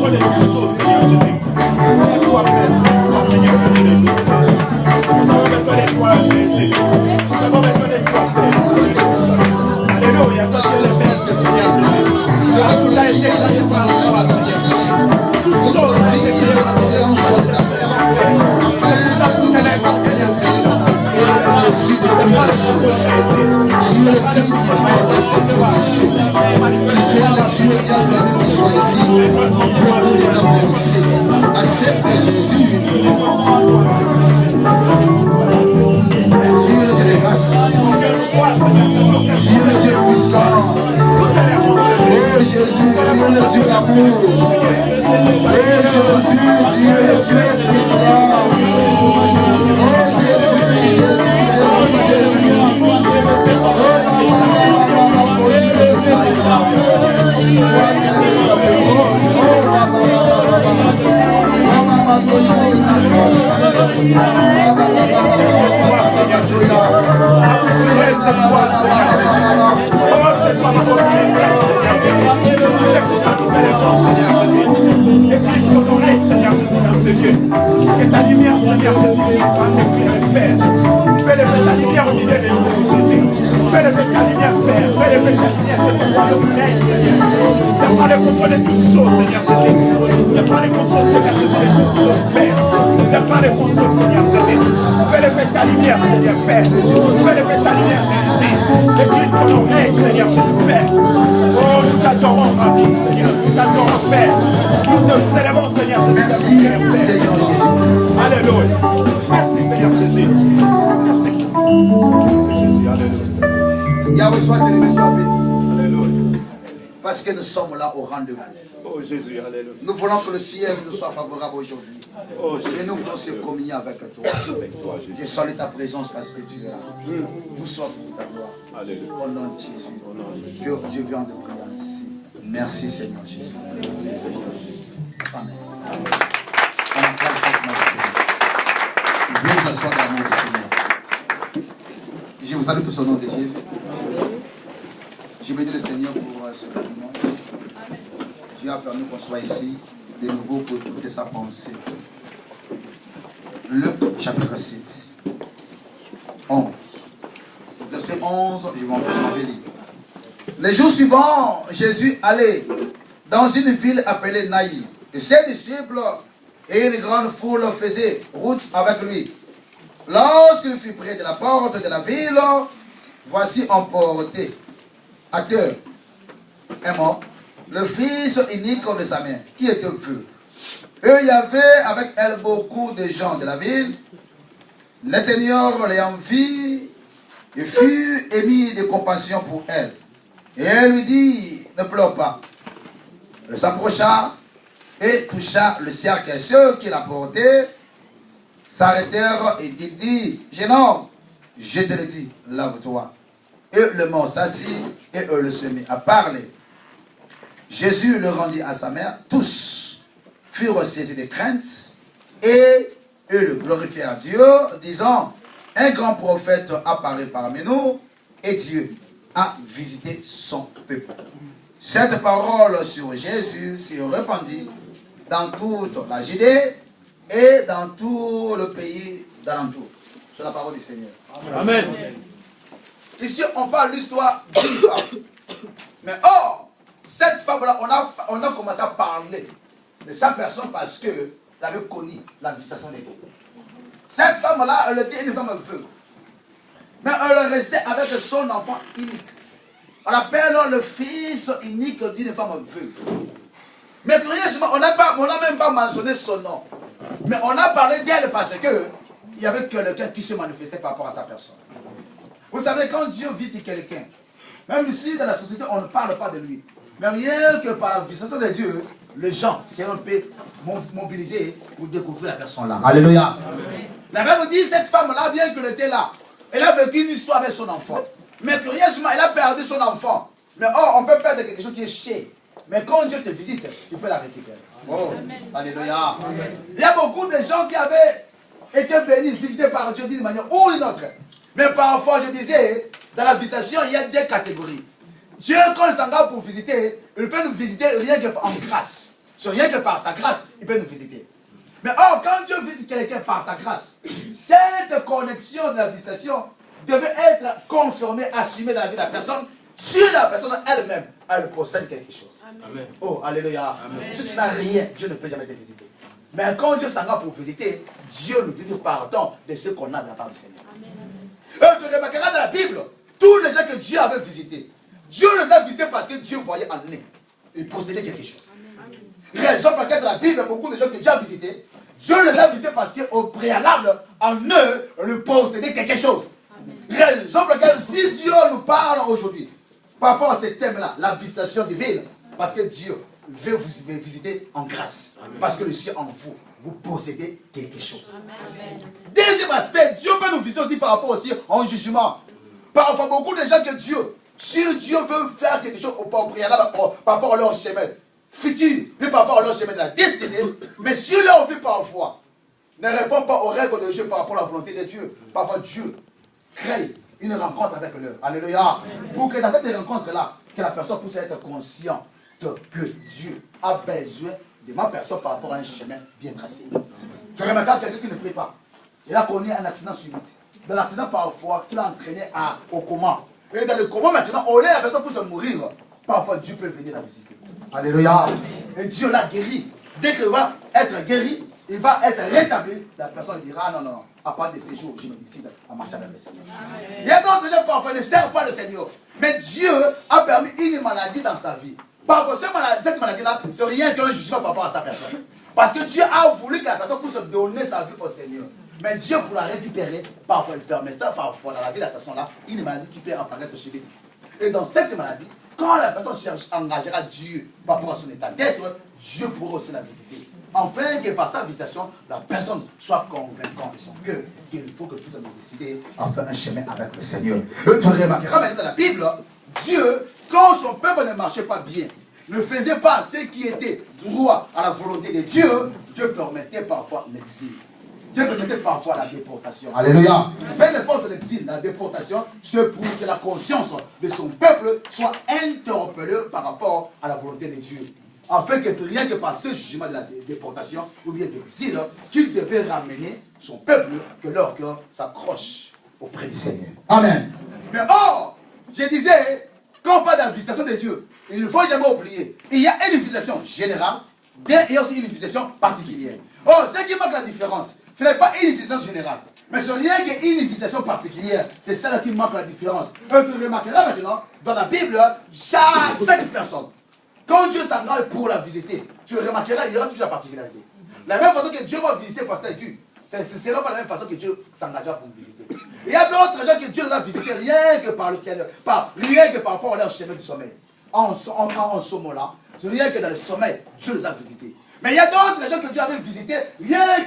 connais toutes choses, Seigneur Jésus. C'est toi, Père. Seigneur, nous avons besoin de toi, Jésus. Nous avons besoin de toi, Père. Alléluia, toi tu es le Père, Seigneur Jésus. Tout a été créé par toi, Seigneur. Toutes choses ont été créées par toi, Seigneur. Tu es le Dieu qui est manifesté toutes les choses. Si tu es le Dieu qui a permis qu'on soit ici, profite de ta pensée. Accepte Jésus. Dieu de grâce. Dieu le Dieu puissant. Oh Jésus, Dieu le Dieu d'amour. Oh Jésus, Dieu le Dieu puissant. Oh Jésus, que ta lumière, Seigneur Jésus, fais-le ta lumière au milieu de nous, Jésus. Fais-le ta lumière, Père. Fais-le ta lumière, que ton royaume règne, Seigneur. Tu prends le contrôle de toutes choses, Seigneur Jésus. Tu prends le contrôle, Seigneur Jésus, de toutes choses, Père. Tu prends le contrôle, Seigneur Jésus. Fais-le ta lumière, Seigneur, Père. Fais-le ta lumière, Jésus. Et qu'il ton règne, Seigneur Jésus, Père. Oh, nous t'adorons, Rabbi, Seigneur. Nous t'adorons, Père. Nous te célébrons, Seigneur Jésus. merci, Seigneur Jésus. Alléluia. Merci, Seigneur Jésus. Merci. Jésus, alléluia. Yahweh soit élevé, soit béni. Alléluia. Parce que nous sommes là au rendez-vous. Oh Jésus, alléluia. Nous voulons que le ciel nous soit favorable aujourd'hui. Oh Jésus. Et nous voulons se communier avec toi. Avec toi, Jésus. Je salue ta présence parce que tu es là. Tout soit pour ta gloire. Alléluia. Au nom de Jésus. Au nom de Jésus. Que je viens de prier ainsi. Merci Seigneur Jésus. Amen. On acclame notre Seigneur. Viens vous asseoir dans le nom du Seigneur. Je vous salue tous au nom de Jésus. Je bénis le Seigneur pour ce dimanche. Dieu a permis qu'on soit ici de nouveau pour écouter sa pensée. Luc chapitre 7. 11. Verset 11, je vais en lire. Les jours suivants, Jésus allait dans une ville appelée Naïm. Et ses disciples et une grande foule faisaient route avec lui. Lorsqu'il fut près de la porte de la ville, voici emporté à terre un mort, le fils unique de sa mère, qui était vieux. Et il y avait avec elle beaucoup de gens de la ville. Le Seigneur l'ayant vue, il fut émis de compassion pour elle. Et elle lui dit, ne pleure pas. Elle s'approcha et toucha le cercle. Et ceux qui l'apportaient s'arrêtèrent et dit, jeune homme, je te le dis, lave-toi. Et le mort s'assit et eux le se mit à parler. Jésus le rendit à sa mère. Tous furent saisis de crainte et eux le glorifièrent Dieu, disant, un grand prophète apparaît parmi nous et Dieu a visité son peuple. Cette parole sur Jésus se répandit dans toute la Judée et dans tout le pays d'alentour. C'est la parole du Seigneur. Amen. Ici, on parle de l'histoire d'une femme. Mais or, cette femme-là, on a commencé à parler de sa personne parce qu'elle avait connu la visitation de Dieu. Cette femme-là, elle était une femme veuve. Mais elle restait avec son enfant unique. On appelle le fils unique d'une femme veuve. Mais curieusement, on n'a même pas mentionné son nom. Mais on a parlé d'elle parce qu'il y avait quelqu'un qui se manifestait par rapport à sa personne. Vous savez, quand Dieu visite quelqu'un, même si dans la société on ne parle pas de lui, mais rien que par la visitation de Dieu, les gens seront mobilisés pour découvrir la personne là. Alléluia. La Bible dit, cette femme-là, bien qu'elle était là, elle a vécu une histoire avec son enfant. Mais curieusement, elle a perdu son enfant. Mais oh, on peut perdre quelque chose qui est cher. Mais quand Dieu te visite, tu peux la récupérer. Oh, alléluia. Il y a beaucoup de gens qui avaient été bénis, visités par Dieu d'une manière ou d'une autre. Mais parfois, je disais, dans la visitation, il y a des catégories. Dieu, quand il s'engage pour visiter, il peut nous visiter rien qu'en grâce. C'est rien que par sa grâce, il peut nous visiter. Mais or, quand Dieu visite quelqu'un par sa grâce, cette connexion de la visitation devait être confirmée, assumée dans la vie de la personne, si la personne elle-même, elle possède quelque chose. Amen. Oh, alléluia. Amen. Si tu n'as rien, Dieu ne peut jamais te visiter. Mais quand Dieu s'engage pour visiter, Dieu nous visite pardon de ce qu'on a de la part du Seigneur. Amen. Tu remarqueras dans la Bible, tous les gens que Dieu avait visités, Dieu les a visités parce que Dieu voyait en eux. Ils possédaient quelque chose. Raison pour laquelle dans la Bible, beaucoup de gens que Dieu a visités, Dieu les a visités parce qu'au préalable, en eux, ils possédaient quelque chose. Raison pour laquelle, si Dieu nous parle aujourd'hui, par rapport à ce thème-là, la visitation divine, parce que Dieu veut vous visiter en grâce. Parce que le ciel en vous, vous possédez quelque chose. Amen. Deuxième aspect, Dieu peut nous visiter aussi par rapport aussi en jugement. Parfois, beaucoup de gens que Dieu, si Dieu veut faire quelque chose au préalable par rapport à leur chemin futur, puis par rapport à leur chemin de la destinée, mais si leur vie parfois ne répond pas aux règles de Dieu par rapport à la volonté de Dieu, parfois Dieu crée une rencontre avec eux. Alléluia. Pour que dans cette rencontre-là, que la personne puisse être consciente que Dieu a besoin de ma personne par rapport à un chemin bien tracé. Tu remarques quelqu'un qui ne prie pas. Il a connu un accident subit. Dans l'accident, parfois, qu'il a entraîné au coma. Et dans le coma, maintenant, on est la personne pour se mourir. Parfois, Dieu peut venir la visiter. Alléluia. Et Dieu l'a guéri. Dès qu'il va être guéri, il va être rétabli. La personne dira, non, non, non. À part de ces jours, je me décide à marcher avec le Seigneur. Il y a d'autres gens parfois ne servent pas le Seigneur. Mais Dieu a permis une maladie dans sa vie. Parfois, cette maladie-là, c'est rien qu'un jugement par rapport à sa personne. Parce que Dieu a voulu que la personne puisse donner sa vie au Seigneur. Mais Dieu, pour la récupérer, parfois, il permettait parfois dans la vie de la personne-là, une maladie qui peut apparaître subite. Et dans cette maladie, quand la personne engagera Dieu par rapport à son état d'être, Dieu pourra aussi la visiter. Afin que par sa visitation, la personne soit convaincante de son cœur qu'il faut que tout ça nous décider à faire un chemin avec le Seigneur. Tu remarqueras maintenant dans la Bible, Dieu, quand son peuple ne marchait pas bien, ne faisait pas ce qui était droit à la volonté de Dieu, Dieu permettait parfois l'exil. Dieu permettait parfois la déportation. Alléluia. Peu importe l'exil, la déportation, c'est pour que la conscience de son peuple soit interpellée par rapport à la volonté de Dieu. Afin que rien que par ce jugement de la déportation ou bien de l'exil, qu'il devait ramener son peuple, que leur cœur s'accroche auprès du Seigneur. Amen. Mais or, je disais, quand on parle de la visitation des yeux, il ne faut jamais oublier, il y a une visitation générale, il y a aussi une visitation particulière. Or, ce qui marque la différence, ce n'est pas une visitation générale, mais c'est rien qu'une visitation particulière. C'est ça qui marque la différence. Tu remarqueras maintenant, dans la Bible, chaque personne, quand Dieu s'engage pour la visiter, tu remarqueras, il y aura toujours la particularité. La même façon que Dieu va visiter par sa vue, ce ne sera pas la même façon que Dieu s'engagera pour nous visiter. Il y a d'autres gens que Dieu les a visités rien que par rapport à leur chemin du sommeil. En ce moment-là, c'est rien que dans le sommeil, Dieu les a visités. Mais il y a d'autres gens que Dieu avait visités rien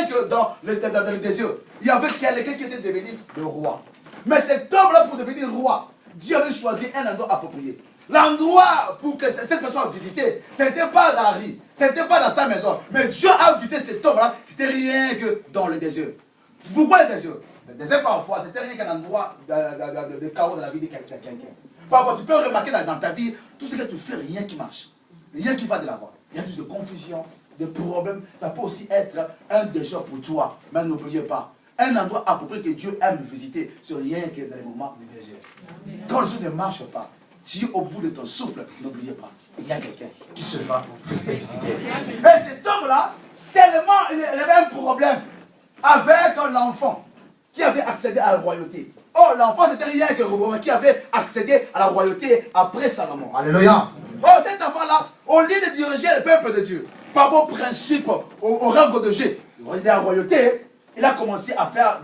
que dans le désir. Il y avait quelqu'un qui était devenu le roi. Mais cet homme-là, pour devenir roi, Dieu avait choisi un endroit approprié. L'endroit pour que cette personne soit visitée, ce n'était pas dans la rue, ce n'était pas dans sa maison. Mais Dieu a visité cet homme-là, c'était rien que dans le désert. Pourquoi le désert? Le désert, parfois, c'était rien qu'un endroit de chaos dans la vie de quelqu'un. Parfois, tu peux remarquer dans ta vie, tout ce que tu fais, rien qui marche, rien qui va de l'avant. Il y a plus de confusion, de problèmes. Ça peut aussi être un désert pour toi. Mais n'oubliez pas, un endroit approprié que Dieu aime visiter, c'est rien que dans les moments de désert. Quand le jour ne marche pas, si au bout de ton souffle, n'oubliez pas, il y a quelqu'un qui se va pour visiter. Et cet homme-là, tellement il avait un problème avec l'enfant qui avait accédé à la royauté. Oh, l'enfant, c'était rien que Roboam qui avait accédé à la royauté après Salomon. Alléluia. Oh, cet enfant-là, au lieu de diriger le peuple de Dieu, par bon principe, au rang de Dieu, de la royauté, il a commencé à faire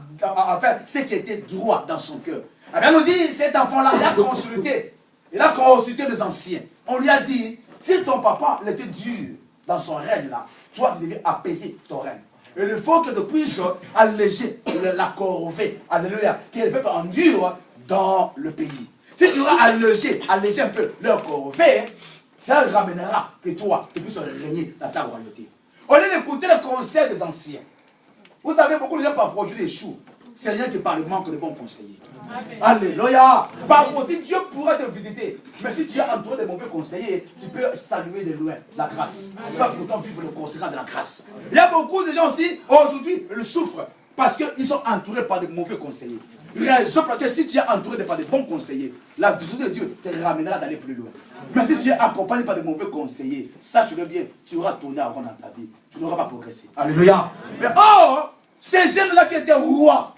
ce qui était droit dans son cœur. Eh bien, nous dit, cet enfant-là, il a consulté les anciens. On lui a dit, si ton papa était dur dans son règne là, toi tu devais apaiser ton règne. Et il faut que tu puisses alléger la corvée, alléluia, qui est le peuple en dur dans le pays. Si tu vas alléger un peu leur corvée, ça ramènera que toi, tu puisses régner dans ta royauté. Au lieu d'écouter le conseil des anciens, vous savez, beaucoup de gens parfois aujourd'hui échouent. c'est rien que par le manque de bons conseillers. Alléluia. Parfois aussi, Dieu pourrait te visiter. Mais si tu es entouré de mauvais conseillers, tu peux saluer de loin la grâce. Sans pourtant vivre le conséquent de la grâce. Il y a beaucoup de gens aussi, aujourd'hui, ils souffrent. Parce qu'ils sont entourés par de mauvais conseillers. Raison pour laquelle si tu es entouré par de bons conseillers, la visite de Dieu te ramènera d'aller plus loin. Mais si tu es accompagné par de mauvais conseillers, sache-le bien, tu auras tourné avant dans ta vie. Tu n'auras pas progressé. Alléluia. Mais or, ces jeunes-là qui étaient rois,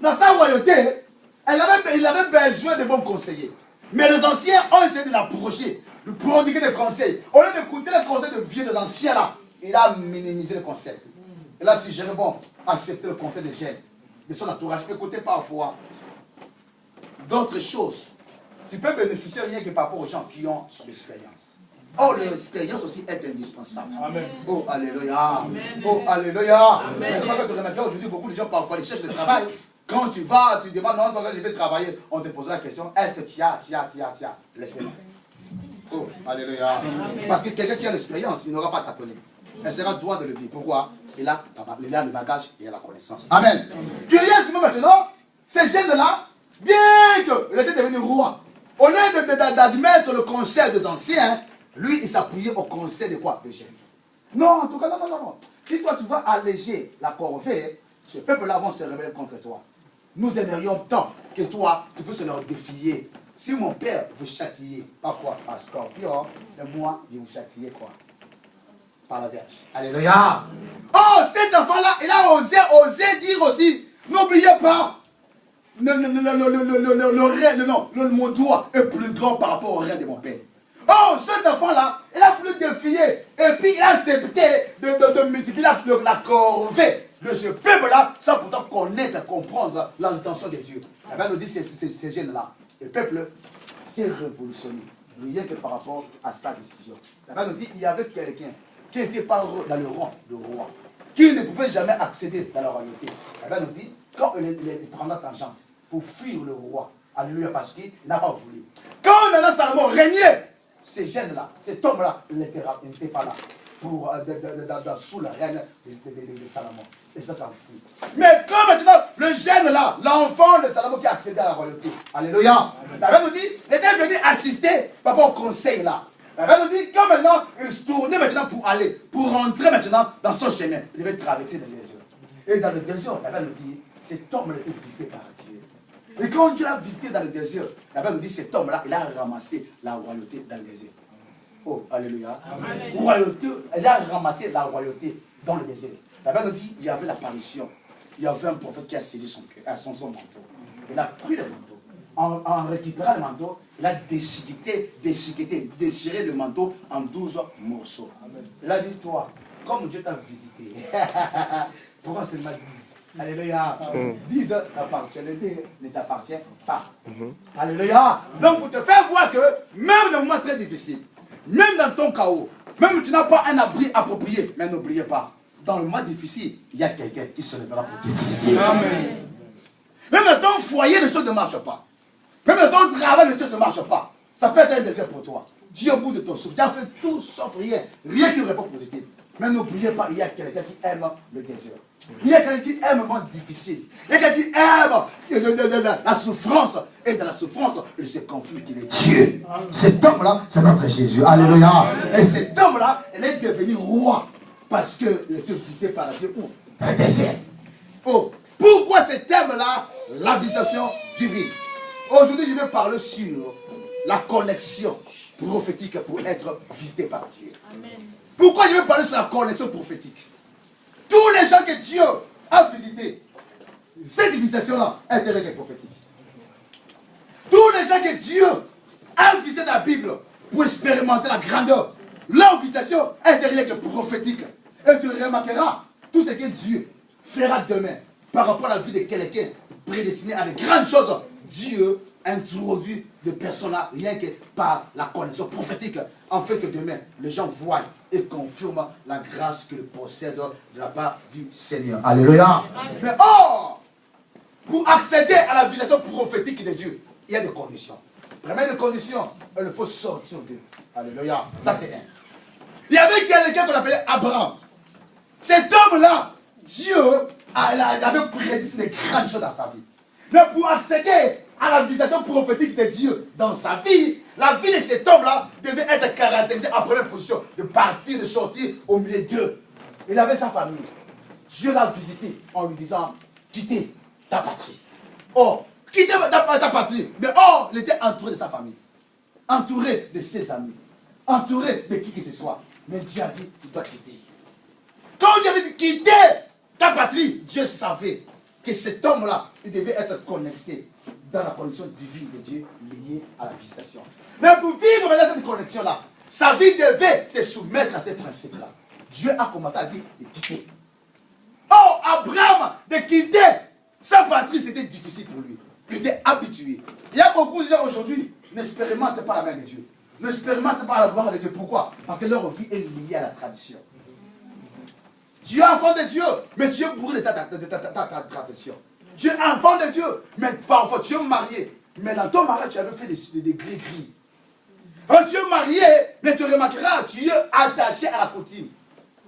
dans sa royauté, il avait besoin de bons conseillers. Mais les anciens ont essayé de l'approcher, de prodiguer des conseils. Au lieu d'écouter les conseils de vieux des anciens là, il a minimisé les conseils. Il a suggéré, bon, accepter le conseil des jeunes, de son entourage. Écoutez parfois d'autres choses. Tu peux bénéficier rien que par rapport aux gens qui ont l'expérience. Oh, l'expérience aussi est indispensable. Amen. Oh, alléluia. Amen. Oh, alléluia. Mais c'est pas que tu remarques aujourd'hui, beaucoup de gens parfois ils cherchent le travail. Quand tu vas, tu demandes, non, je vais travailler, on te pose la question, est-ce que tu as l'expérience? Oh, alléluia. Amen. Parce que quelqu'un qui a l'expérience, il n'aura pas tâtonné. Elle sera droit de le dire. Pourquoi? Il a le bagage et la connaissance. Amen. Curieusement maintenant, ces jeunes-là, bien qu'il était devenu roi, au lieu d'admettre le conseil des anciens, lui, il s'appuyait au conseil de quoi? Des jeunes. Non, en tout cas, non. Si toi, tu vas alléger la corvée, ce peuple-là vont se rebeller contre toi. Nous aimerions tant que toi, tu puisses leur défier. Si mon père vous châtier, pas quoi? Par scorpion, et moi, je vous châtier quoi? Par la Vierge. Alléluia. Oh, cet enfant-là, il a osé dire aussi, n'oubliez pas, mon doigt est plus grand par rapport au rêve de mon père. Oh, cet enfant-là, il a voulu défier, et puis il a accepté de multiplier la corvée de ce peuple-là, sans pourtant connaître, comprendre l'intention de Dieu. La Bible nous dit ces jeunes-là, le peuple s'est révolutionné, rien que par rapport à sa décision. La Bible nous dit qu'il y avait quelqu'un qui n'était pas dans le rang de roi, qui ne pouvait jamais accéder dans la royauté. La Bible nous dit, quand il prend la tangente pour fuir le roi, alléluia, parce qu'il n'a pas voulu. Quand Nana Salomon régnait, ces jeunes-là, cet homme-là, il n'était pas là pour, sous la reine de Salomon. Et ça t'a fui. Mais quand maintenant, le jeune-là, l'enfant de Salomon qui a accédé à la royauté, alléluia, la Bible nous dit, il était venu assister par rapport au conseil-là. La Bible nous dit, quand maintenant, il se tournait maintenant pour rentrer maintenant dans son chemin, il devait traverser le désert. Et dans le désert, la Bible nous dit, cet homme-là était visité par Dieu. Et quand Dieu l'a visité dans le désert, la Bible nous dit, cet homme-là, il a ramassé la royauté dans le désert. Oh, alléluia. Royauté, il a ramassé la royauté dans le désert. La Bible nous dit, il y avait l'apparition. Il y avait un prophète qui a saisi son manteau. Il a pris le manteau. En récupérant le manteau, il a déchiré le manteau en 12 morceaux. Amen. Il a dit, toi, comme Dieu t'a visité, pourquoi seulement 10? Alléluia. 10 t'appartiennent, les 2 ne t'appartiennent pas. Alléluia. Donc pour te faire voir que même dans un moment très difficile, même dans ton chaos, même si tu n'as pas un abri approprié, mais n'oubliez pas, dans le moment difficile, il y a quelqu'un qui se lèvera pour te visiter. Amen. Même dans ton foyer, les choses ne marchent pas. Même dans ton travail, les choses ne marchent pas. Ça peut être un désert pour toi. Dieu au bout de ton souffle. Tu as fait tout sauf rien. Rien qui ne répond positif. Mais n'oubliez pas, il y a quelqu'un qui aime le désert. Il y a quelqu'un qui aime le monde difficile. Il y a quelqu'un qui aime la souffrance. Et dans la souffrance, il se confie qu'il est Dieu. Cet homme-là, c'est notre Jésus. Alléluia. Et cet homme-là, il est devenu roi. Parce qu'il était visité par Dieu. Où? Dans le désert. Oh, pourquoi cet homme-là, la visitation divine? Aujourd'hui, je vais parler sur la connexion prophétique pour être visité par Dieu. Amen. Pourquoi je vais parler sur la connexion prophétique? Tous les gens que Dieu a visités, cette visitation-là est derrière les prophétiques. Tous les gens que Dieu a visités dans la Bible pour expérimenter la grandeur, leur visitation est derrière les prophétiques. Et tu remarqueras tout ce que Dieu fera demain par rapport à la vie de quelqu'un prédestiné à de grandes choses. Dieu introduit des personnes là, rien que par la connexion prophétique, en fait que demain, les gens voient et confirment la grâce qu'ils possèdent de la part du Seigneur. Alléluia. Mais or, pour accéder à la visitation prophétique de Dieu, il y a des conditions. Première des conditions, il faut sortir d'eux. Alléluia. Ça c'est un. Il y avait quelqu'un qu'on appelait Abraham. Cet homme-là, Dieu elle avait prédit des grandes choses dans sa vie. Mais pour accéder à la visitation prophétique de Dieu dans sa vie, la vie de cet homme-là devait être caractérisée en première position, de partir, de sortir au milieu d'eux. Il avait sa famille. Dieu l'a visité en lui disant, quittez ta patrie. Oh, quittez ta patrie. Mais oh, il était entouré de sa famille, entouré de ses amis, entouré de qui que ce soit. Mais Dieu a dit, tu dois quitter. Quand Dieu avait dit, quitter ta patrie, Dieu savait que cet homme-là, il devait être connecté dans la connexion divine de Dieu liée à la visitation. Mais pour vivre dans cette connexion-là, sa vie devait se soumettre à ces principes-là. Dieu a commencé à dire de quitter. Oh, Abraham, de quitter sa patrie, c'était difficile pour lui. Il était habitué. Il y a beaucoup de gens aujourd'hui qui n'expérimentent pas la main de Dieu. N'expérimentent pas la gloire de Dieu. Pourquoi? Parce que leur vie est liée à la tradition. Tu es enfant de Dieu, mais tu es bourré de ta tradition. Tu es enfant de Dieu, mais parfois tu es marié. Mais dans ton mariage, tu avais fait des gris-gris. Tu es marié, mais tu remarqueras, tu es attaché à la coutume.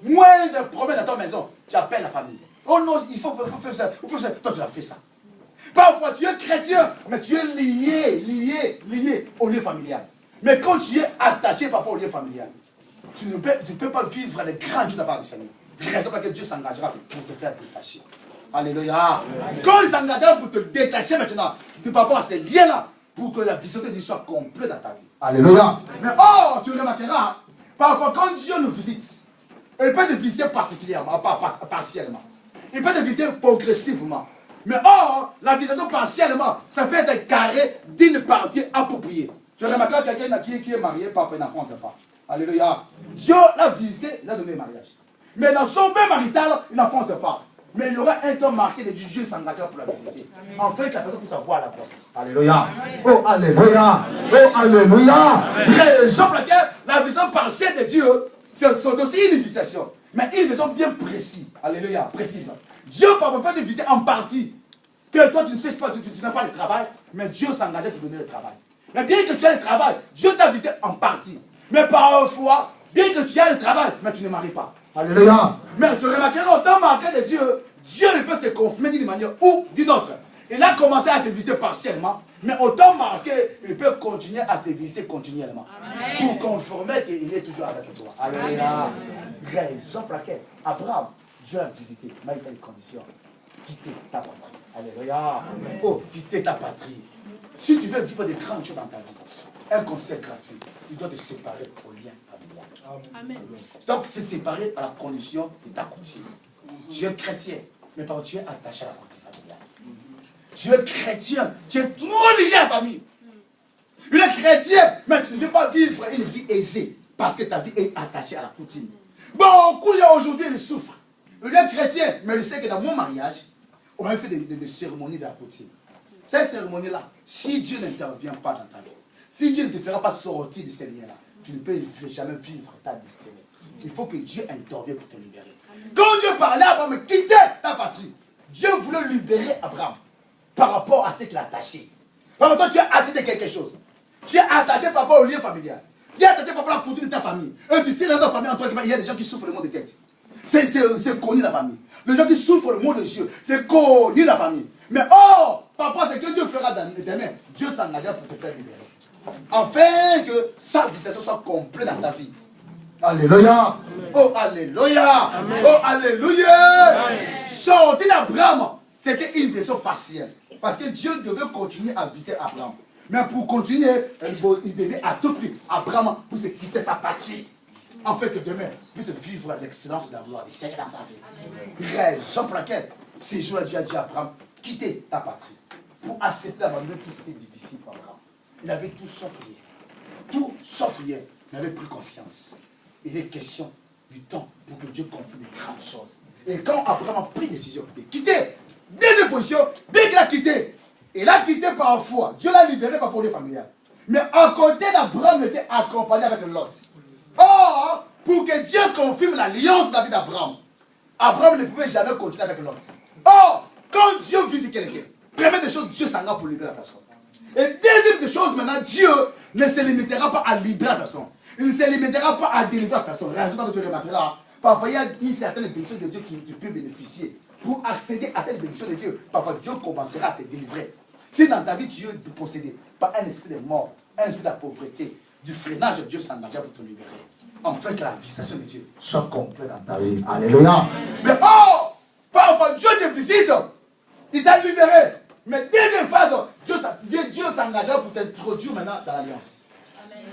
Moins de problèmes dans ta maison, tu appelles la famille. Oh non, il faut faire ça, il faut faire ça. Toi, tu as fait ça. Parfois, tu es chrétien, mais tu es lié au lieu familial. Mais quand tu es attaché par rapport au lieu familial, tu ne peux pas vivre les grands jours de la part du Seigneur. Raison pour laquelle Dieu s'engagera pour te faire détacher. Alléluia. Quand il s'engagera pour te détacher maintenant par rapport à ces liens-là, pour que la vision de Dieu soit complète dans ta vie. Alléluia. Mais oh, tu remarqueras, parfois quand Dieu nous visite, il peut te visiter particulièrement, partiellement. Il peut te visiter progressivement. Mais oh, la visitation partiellement, ça peut être carré d'une partie appropriée. Tu remarqueras quelqu'un qui est marié, papa n'affronte pas. Alléluia. Dieu l'a visité, il a donné le mariage. Mais dans son bain marital, il n'affronte pas. Mais il y aura un temps marqué de Dieu s'engagera pour la visiter. En fait, la personne puisse avoir la grossesse. Alléluia. Oh, alléluia. Oh, alléluia. Raison pour laquelle la vision partielle de Dieu, c'est aussi une visitation. Mais une vision bien précise. Alléluia. Précise. Dieu ne peut pas te visiter en partie. Que toi, tu ne sais pas, tu n'as pas le travail. Mais Dieu s'engage à te donner le travail. Mais bien que tu aies le travail, Dieu t'a visité en partie. Mais parfois, bien que tu aies le travail, mais tu ne maries pas. Alléluia. Mais tu remarqueras, autant marqué de Dieu, Dieu ne peut se confirmer d'une manière ou d'une autre. Il a commencé à te visiter partiellement, mais autant marqué, il peut continuer à te visiter continuellement. Amen. Pour confirmer qu'il est toujours avec toi. Alléluia. Raison pour laquelle Abraham, Dieu l'a visité, mais il a une condition. Quitter ta patrie. Alléluia. Amen. Oh, quitter ta patrie. Si tu veux vivre des grandes choses dans ta vie, un conseil gratuit, tu dois te séparer au lien familial. Amen. Donc, se séparer à la condition de ta coutume. Tu es chrétien, mais par contre, tu es attaché à la coutume familiale. Tu es chrétien, tu es trop lié à la famille. Tu es chrétien, mais tu ne veux pas vivre une vie aisée parce que ta vie est attachée à la coutume. Beaucoup de gens aujourd'hui, ils souffrent. Il est chrétien, mais il sait que dans mon mariage, on m'a fait des cérémonies de la coutume. Ces cérémonies-là, si Dieu n'intervient pas dans ta vie, si Dieu ne te fera pas sortir de ces liens-là, tu ne peux jamais vivre ta destinée. Il faut que Dieu intervienne pour te libérer. Quand Dieu parlait à Abraham, quitter ta patrie, Dieu voulait libérer Abraham par rapport à ce qu'il a attaché. Par rapport à toi, tu es attaché de quelque chose. Tu es attaché par rapport au lien familial. Tu es attaché par rapport à la coutume de ta famille. Et tu sais, dans ta famille, en toi, il y a des gens qui souffrent le mot de tête. C'est connu la famille. Les gens qui souffrent le mot de Dieu, c'est connu la famille. Mais oh, par rapport à ce que Dieu fera demain, Dieu s'engagera pour te faire libérer. Afin que sa visitation soit complète dans ta vie. Alléluia. Oh, alléluia. Oh, alléluia. Sortir d'Abraham, c'était une version partielle. Parce que Dieu devait continuer à visiter Abraham. Mais pour continuer, il devait à tout prix, Abraham, pour se quitter sa patrie. En fait, que demain, puisse vivre l'excellence de la gloire du Seigneur dans sa vie. Raison pour laquelle, ces jours-là, Dieu a dit à Abraham, quitter ta patrie. Pour accepter d'abandonner tout ce qui est difficile pour Abraham. Il avait tout sauf rien. Tout sauf rien. Il avait pris conscience. Il est question du temps pour que Dieu confirme les grandes choses. Et quand Abraham a pris décision de quitter, deuxième position, dès qu'il a quitté, il a quitté par foi. Dieu l'a libéré par projet familial. Mais à côté d'Abraham, il était accompagné avec Lot. Or, pour que Dieu confirme l'alliance de la vie d'Abraham, Abraham ne pouvait jamais continuer avec Lot. Or, quand Dieu visite quelqu'un, première des choses, Dieu s'engage pour libérer la personne. Et deuxième des choses, maintenant, Dieu ne se limitera pas à libérer la personne. Il ne se limitera pas à délivrer la personne. Raison que tu remarqueras, parfois il y a une certaine bénédiction de Dieu qui peut bénéficier pour accéder à cette bénédiction de Dieu, parfois Dieu commencera à te délivrer. Si dans ta vie tu es possédé par un esprit de mort, un esprit de la pauvreté, du freinage, Dieu s'engagera pour te libérer. Enfin que la visitation de Dieu soit complète dans ta vie. Alléluia. Mais oh, parfois Dieu te visite, il t'a libéré. Mais deuxième phase, Dieu s'engagera pour t'introduire maintenant dans l'alliance.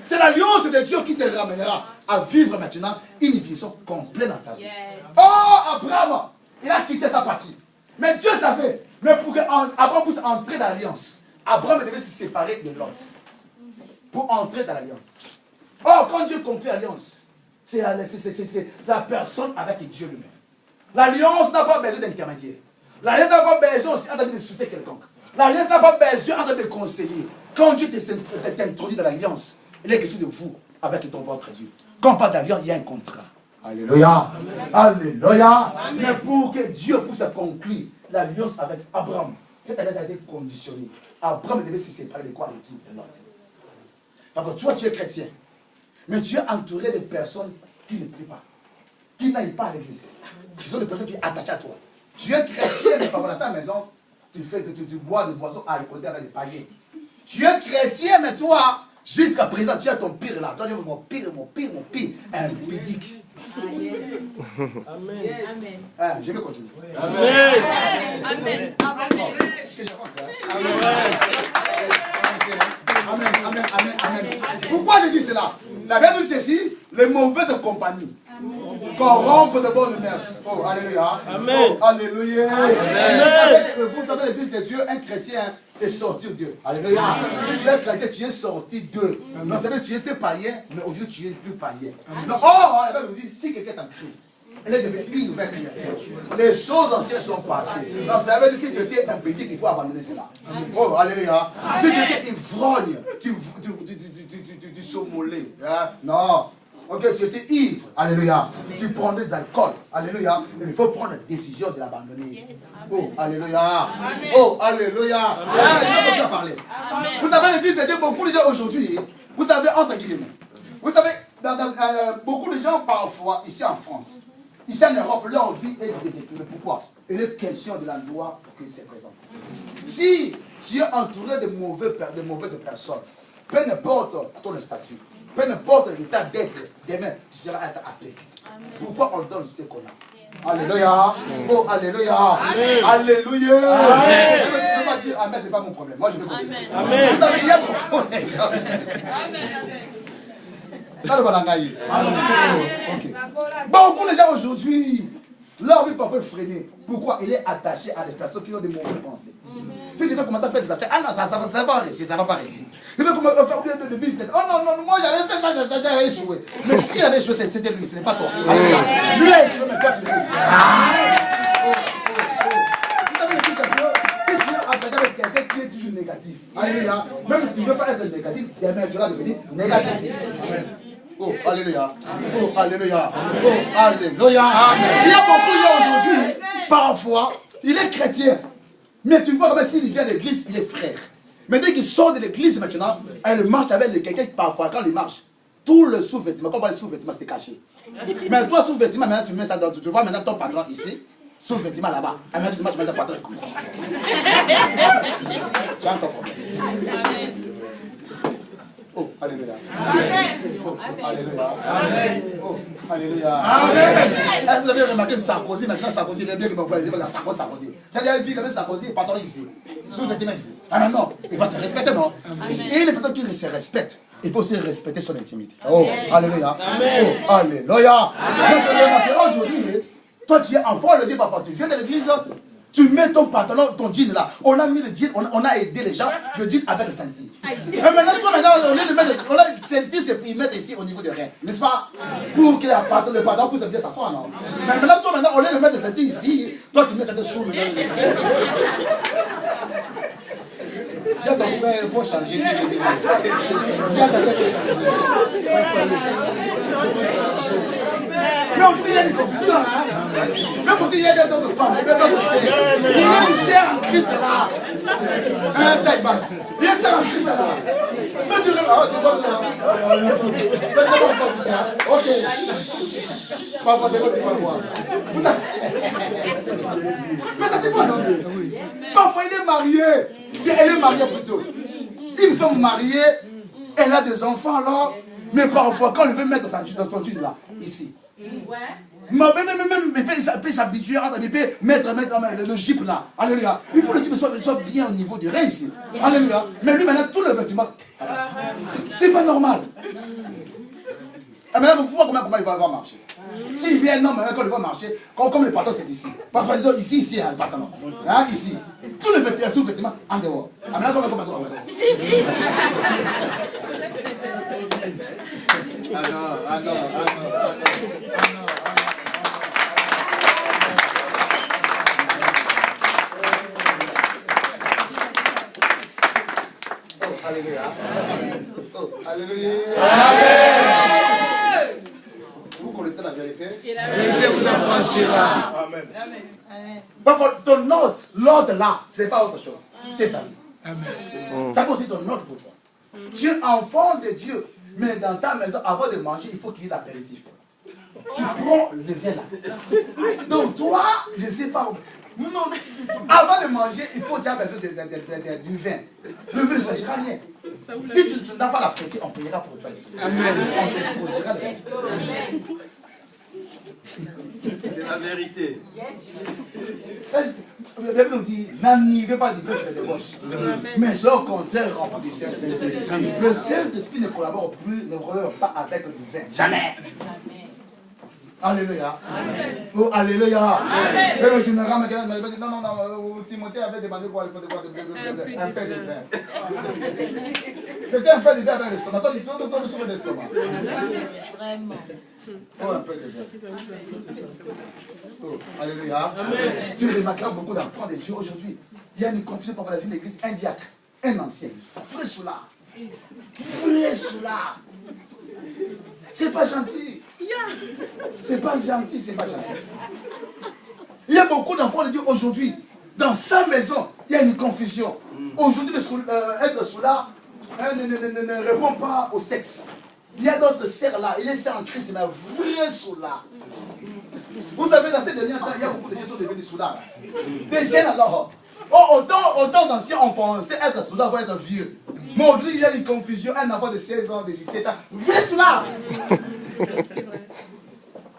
C'est l'alliance de Dieu qui te ramènera à vivre maintenant une vision complète dans ta vie. Oh, Abraham, il a quitté sa partie. Mais Dieu savait. Mais pour qu'Abraham puisse entrer dans l'alliance, Abraham devait se séparer de Lot. Pour entrer dans l'alliance. Oh, quand Dieu conclut l'alliance, c'est la personne avec Dieu lui-même. L'alliance n'a pas besoin d'intermédiaire. L'alliance n'a pas besoin aussi de soutenir quelconque. L'alliance n'a pas besoin de conseiller. Quand Dieu t'introduit dans l'alliance, il est question de vous avec votre Dieu. Quand pas d'alliance, il y a un contrat. Alléluia. Alléluia. Mais pour que Dieu puisse conclure l'alliance avec Abraham, cette alliance a été conditionnée. Abraham devait se séparer de quoi? Avec qui? De Lot. Parce que toi, tu es chrétien. Mais tu es entouré de personnes qui ne prient pas, qui n'aillent pas à l'église. Ce sont des personnes qui sont attachées à toi. Tu es chrétien, mais dans ta maison, tu bois des boissons alcoolisées avec des païens. Tu es chrétien, mais toi, jusqu'à présent, tu as ton pire là. Toi, tu es mon pire, impédique. Amen. Hein, je vais continuer. Amen. Amen. Amen. Pourquoi je dis cela? La Bible dit ceci, les mauvaises compagnies corrompent de bonnes mœurs. Oh, alléluia. Amen. Oh, alléluia. Amen. Vous savez, l'église de Dieu, un chrétien, c'est sortir d'eux. Alléluia. Si tu es chrétien, tu es sorti d'eux. Non, ça veut dire que tu étais païen, mais aujourd'hui tu es plus païen. Non, oh, la Bible dit, si quelqu'un est en Christ, elle est devenue une nouvelle créature. Les choses anciennes sont passées. Non, ça veut dire que si tu étais un petit, il faut abandonner cela. Oh, alléluia. Si tu étais ivrogne, tu sommolais. Hein? Non. Ok, tu étais ivre. Alléluia. Tu prenais des alcools. Alléluia. Il faut prendre la décision de l'abandonner. Oh, alléluia. Oh, alléluia. Je vais parler. Vous savez, l'église de Dieu, beaucoup de gens aujourd'hui, vous savez, entre guillemets, vous savez, beaucoup de gens parfois, ici en France, ici en Europe, leur vie est déséquilibrée. Pourquoi? Il est question de l'endroit qui se présente. Si tu es entouré de mauvaises personnes, peu importe ton statut, peu importe l'état d'être, demain, tu seras appelé. Pourquoi on donne ce qu'on a? Alléluia. Oh, alléluia. Amen. Alléluia. Amen. Je ne peux pas dire amen, ce n'est pas mon problème. Moi, je vais continuer. Amen. Vous savez, il y a beaucoup de gens. Beaucoup de gens aujourd'hui, leur vie parfois freinée. Pourquoi? Il est attaché à des personnes qui ont des mauvaises pensées. Si je veux commencer à faire des affaires, ah non, ça va pas réussir, ça va pas réussir. Je veux commencer à faire de business. Oh non, moi j'avais fait ça, j'avais échoué. Mais s'il avait échoué, c'était lui, ce n'est pas toi. Lui a échoué, mais toi tu réussis. Vous savez, si tu es attaché avec quelqu'un qui est toujours négatif, alléluia, même si tu ne veux pas être négatif, demain tu vas devenir négatif. Oh, alléluia. Oh, alléluia. Oh, alléluia. Il y a beaucoup de gens aujourd'hui, parfois, il est chrétien. Mais tu vois comme s'il vient de l'église, il est frère. Mais dès qu'il sort de l'église maintenant, elle marche avec quelqu'un parfois, quand il marche, tout le sous-vêtement, comme les sous-vêtements, c'est caché. Mais toi, sous-vêtement, maintenant tu mets ça dans, tu vois maintenant ton patron ici, sous-vêtement là-bas. Et maintenant tu mets ton patron comme ça. Tu as ton problème. Oh, alléluia. Oh, alléluia. Amen. Oh, alléluia. Amen. Est-ce que vous avez remarqué que Sarkozy, maintenant Sarkozy, il est bien que Sarkozy. C'est-à-dire, il vit comme Sarkozy, patron ici. Sous-vêtement ici. Ah non, non, il va se respecter, non? Et les personnes qui se respectent, il peut aussi respecter son intimité. Oh, alléluia. Oh, alléluia. Donc, aujourd'hui, toi tu es enfant, le dit papa, tu viens de l'église, tu mets ton pantalon, ton jean là. On a mis le jean, on a aidé les gens, le jean avec le ceinture. Et maintenant, toi, on a le ceinture, c'est pour y mettre ici au niveau de rien. N'est-ce pas? Pour que le pantalon puisse bien s'asseoir, non? Mais maintenant, toi, maintenant, on a le mettre le ceinture ici. Toi, tu mets cette sous maintenant. Viens ton frère, il faut changer. Viens ton frère, il faut changer. Mais aujourd'hui, il y a des confusions. Même aussi, il y a des hommes de femmes. Il y a des sœurs en Christ là. Un taille basse. Viens ça, un ça là. Mais tu regardes, tu vois ça. Fais d'abord tout ça. Ok. Papa, tu vas voir. Mais ça c'est quoi non? Parfois il est marié. Bien, elle est mariée plutôt. Une femme mariée, elle a des enfants alors. Mais parfois, quand elle veut mettre dans son jean là, ici. Mais même il peut s'habituer à mettre le jeep là. Alléluia. Il faut que le jeep soit bien au niveau du rein ici. Alléluia. Mais lui maintenant, tout le vêtement. C'est pas normal. Et maintenant, vous voyez comment il va marcher. S'il vient, non, mais quand il va marcher, comme le patron c'est ici. Parfois, ici, le patron. Hein, ici. Tout le vêtement en dehors. Et maintenant, comment ça va faire? Ah non. Oh, alléluia. Oh, alléluia. Amen. Vous connaissez la vérité? La vérité vous affranchira. Amen. Parfois, ton l'autre là, c'est pas autre chose. Tes amis. Amen. Ça aussi ton autre pour toi. Tu es enfant de Dieu. Mais dans ta maison, avant de manger, il faut qu'il y ait l'apéritif. Tu prends le vin là. Donc toi, je ne sais pas. Non, avant de manger, il faut déjà besoin du vin. Le vin ne changera rien. Si tu n'as pas l'apéritif, on payera pour toi ici. Amen. On te posera le vin. C'est la vérité. La Bible nous dit, n'enivez pas du peu sur les débauches. Mais c'est au contraire rempli du Saint-Esprit. Le Saint-Esprit ne collabore plus, ne collabore pas avec du vin. Jamais. Alléluia. Oh, alléluia. Et tu me ramènes, non, Timothée avait demandé quoi? Un peu de vin. C'était un peu de vin avec l'estomac. Toi, tu souffres d'estomac. Vraiment. Oh, un peu de vin. Oh, alléluia. Tu remarqueras beaucoup d'enfants de Dieu aujourd'hui. Il y a une confusion par rapport à l'église, un diacre, un ancien, frère soulard. Frère soulard. C'est pas gentil. C'est pas gentil, c'est pas gentil. Il y a beaucoup d'enfants de Dieu aujourd'hui. Dans sa maison, il y a une confusion. Aujourd'hui, être soulard ne répond pas au sexe. Il y a d'autres sœurs là, il est sœur en Christ, mais vrai soulard. Vous savez, dans ces derniers temps, il y a beaucoup de gens qui sont devenus soulards. Des jeunes alors. Oh, autant d'anciens, on pensait être soulard pour être vieux. Mais aujourd'hui, il y a une confusion. Un enfant de 16 ans, de 17 ans, vrai soulard.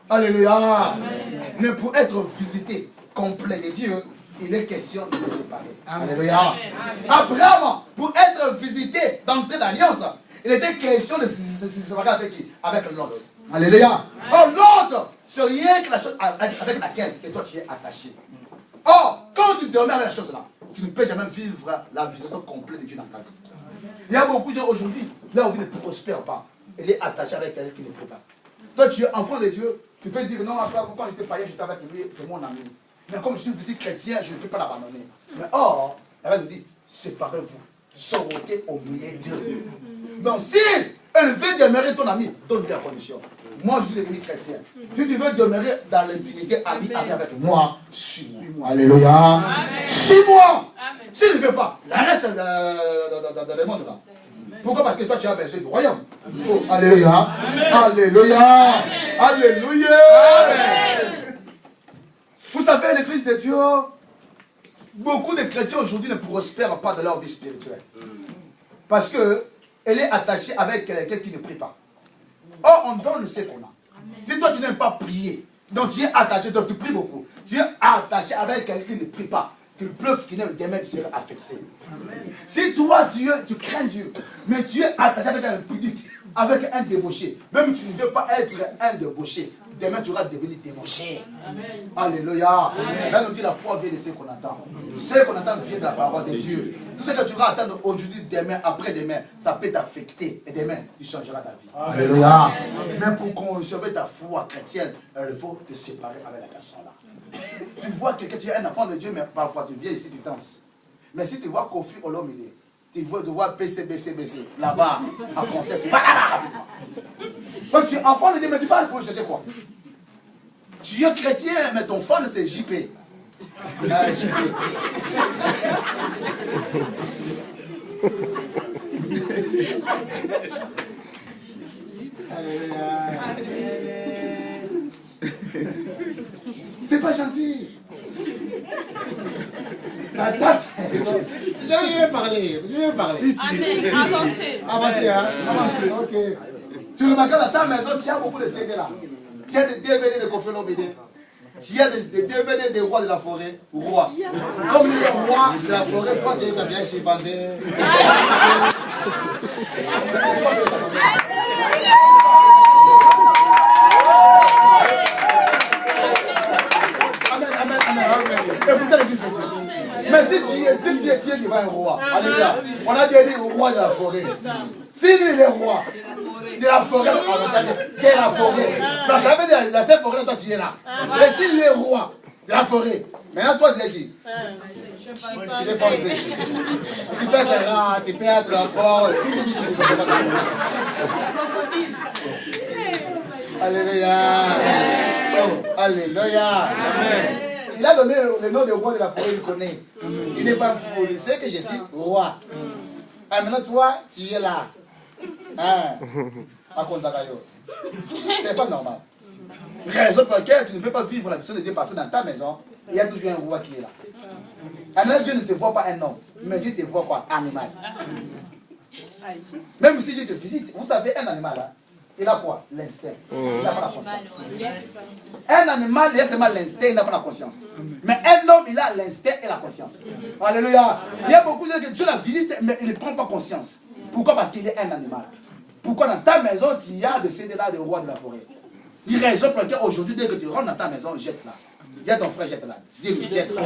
Alléluia. Mais pour être visité complet de Dieu, il est question de se séparer. Alléluia. Abraham, pour être visité d'entrée d'alliance, il était question de se séparer avec qui? Avec l'autre. Alléluia. Oh, l'autre, c'est rien que la chose avec laquelle que toi tu es attaché. Or, quand tu dormais avec la chose là, tu ne peux jamais vivre la visitation complète de Dieu dans ta vie. Il y a beaucoup de gens aujourd'hui, là où il ne prospère pas, il est attaché avec quelqu'un qui ne prie pas. Toi, tu es enfant de Dieu, tu peux dire non, quand j'étais païen, j'étais avec lui, c'est mon ami. Mais comme je suis fils chrétien, je ne peux pas l'abandonner. Mais or, elle nous dit, séparez-vous, sortez au milieu de Dieu. Donc, si elle veut demeurer ton ami, donne-lui la condition. Moi, je suis devenu chrétien. Si tu veux demeurer dans l'intimité, ami avec moi, suis-moi. Alléluia. Suis-moi. Si tu ne veux pas, la reste dans le monde là. Pourquoi? Parce que toi, tu as besoin du royaume. Oh, alléluia. Amen. Alléluia. Amen. Alléluia. Amen. Vous savez, l'église de Dieu, beaucoup de chrétiens aujourd'hui ne prospèrent pas dans leur vie spirituelle. Parce qu'elle est attachée avec quelqu'un qui ne prie pas. Or, on donne ce qu'on a. Si toi, tu n'aimes pas prier, donc tu es attaché, donc tu pries beaucoup. Tu es attaché avec quelqu'un qui ne prie pas. Tu pleuves, qui demain tu seras affecté. Amen. Si toi, tu crains Dieu, mais tu es attaché avec un pudique, avec un débauché, même si tu ne veux pas être un débauché, demain tu vas devenir débauché. Amen. Alléluia. Là, on dit la foi vient de ce qu'on attend. Ce qu'on attend vient de la parole de Dieu. Tout ce que tu vas attendre aujourd'hui, demain, après-demain, ça peut t'affecter. Et demain, tu changeras ta vie. Amen. Alléluia. Même pour conserver ta foi chrétienne, il faut te séparer avec la personne là. Tu vois que tu es un enfant de Dieu, mais parfois tu viens ici, tu danses. Mais si tu vois Kofi Olomide, tu vois BC, là-bas, en concert, tu vas là-bas rapidement. Donc tu es enfant de Dieu, mais tu parles pour chercher quoi? Tu es chrétien, mais ton fan c'est JP. C'est pas gentil. Attends. Je vais parler. Si, si. Avancez, hein. Avancez, ok. Tu remarques dans ta maison, tu as beaucoup de CD là. Tu as des DVD de Kofi Olomide. Tu as des DVD des rois de la forêt. Rois. Comme les rois de la forêt, toi tu es bien chimpanzé. Écoutez l'église de Dieu. Mais si tu es devant un roi, alléluia, on a dit roi de la forêt. Si lui il est roi de la forêt, de la forêt, parce que ça veut dire la seule forêt, toi tu es là. Mais s'il est roi de la forêt, maintenant toi tu es qui? Tu es pensé. Tu fais tes rats, tu perds encore. Alléluia. Oh, alléluia. Il a donné le nom de roi de la forêt, il connaît. Il n'est pas fou, il sait que je suis roi. Ah, maintenant toi, tu es là. Hein? C'est pas normal. Raison pour laquelle tu ne peux pas vivre la vision de Dieu parce que dans ta maison, il y a toujours un roi qui est là. Alors Dieu ne te voit pas un homme, mais Dieu te voit quoi? Un animal. Même si Dieu te visite, vous savez, un animal là, il a quoi? L'instinct. Il n'a pas la conscience. Un animal, il a seulement l'instinct, il n'a pas la conscience. Mais un homme, il a l'instinct et la conscience. Alléluia. Il y a beaucoup de gens que Dieu la visite, mais il ne prend pas conscience. Pourquoi? Parce qu'il est un animal. Pourquoi dans ta maison, tu y as de ces là, de roi de la forêt? Il raison pour laquelle aujourd'hui, dès que tu rentres dans ta maison, jette-la. Il y a ton frère, jette-la. Dis-lui, jette-la.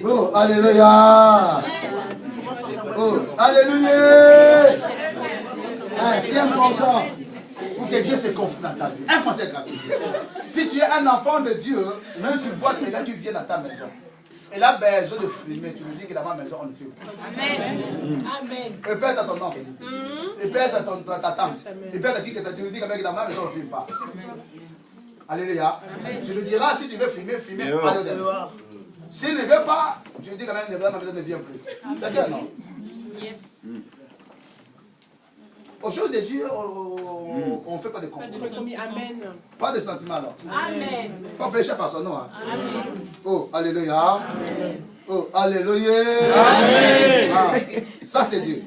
Oh, alléluia. Oh, alléluia. Ah, c'est important pour que Dieu se confie dans ta vie. Un conseil gratuit. Si tu es un enfant de Dieu, même tu vois quelqu'un qui vient dans ta maison, il a besoin de filmer, tu lui dis que dans ma maison on ne filme pas. Amen. Amen. Il peut être à ton oncle, il peut être à ta tante, il peut être à qui que ça, tu lui dis que dans ma maison on ne filme pas. Alléluia. Tu lui diras si tu veux filmer, allez au dehors. S'il ne veut pas, tu lui dis quand même que ma maison ne vient plus. C'est clair, non? Yes. Au jour de Dieu, on ne fait pas de compromis. Amen. Pas de sentiments alors. Amen. Il faut prêcher par son nom. Hein. Amen. Oh, alléluia. Amen. Oh, alléluia. Amen. Ah, ça c'est Dieu.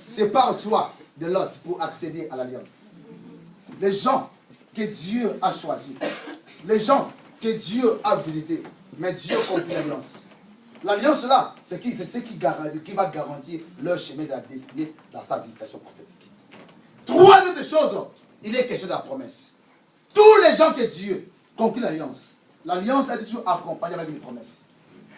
C'est par toi de l'autre pour accéder à l'alliance. Les gens que Dieu a choisis, les gens que Dieu a visités, mais Dieu compte l'alliance. L'alliance là, c'est ce qui va garantir leur chemin de la destinée dans sa visitation prophétique. Troisième des choses, il est question de la promesse. Tous les gens que Dieu conclut l'alliance, l'alliance est toujours accompagnée avec une promesse.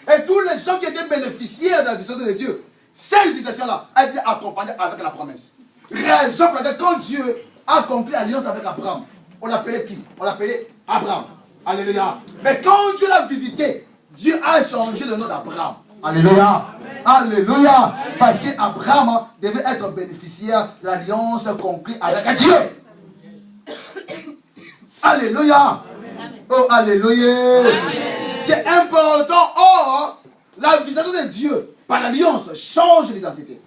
Et tous les gens qui étaient bénéficiaires de la vision de Dieu, cette visitation-là a été accompagnée avec la promesse. Raison pour laquelle quand Dieu a conclu l'alliance avec Abraham, on l'appelait qui? On l'appelait Abraham. Alléluia. Mais quand Dieu l'a visité, Dieu a changé le nom d'Abraham. Alléluia. Alléluia. Parce qu'Abraham devait être bénéficiaire de l'alliance conclue avec Dieu. Alléluia. Oh, alléluia. C'est important. Or, la visitation de Dieu par l'alliance change l'identité.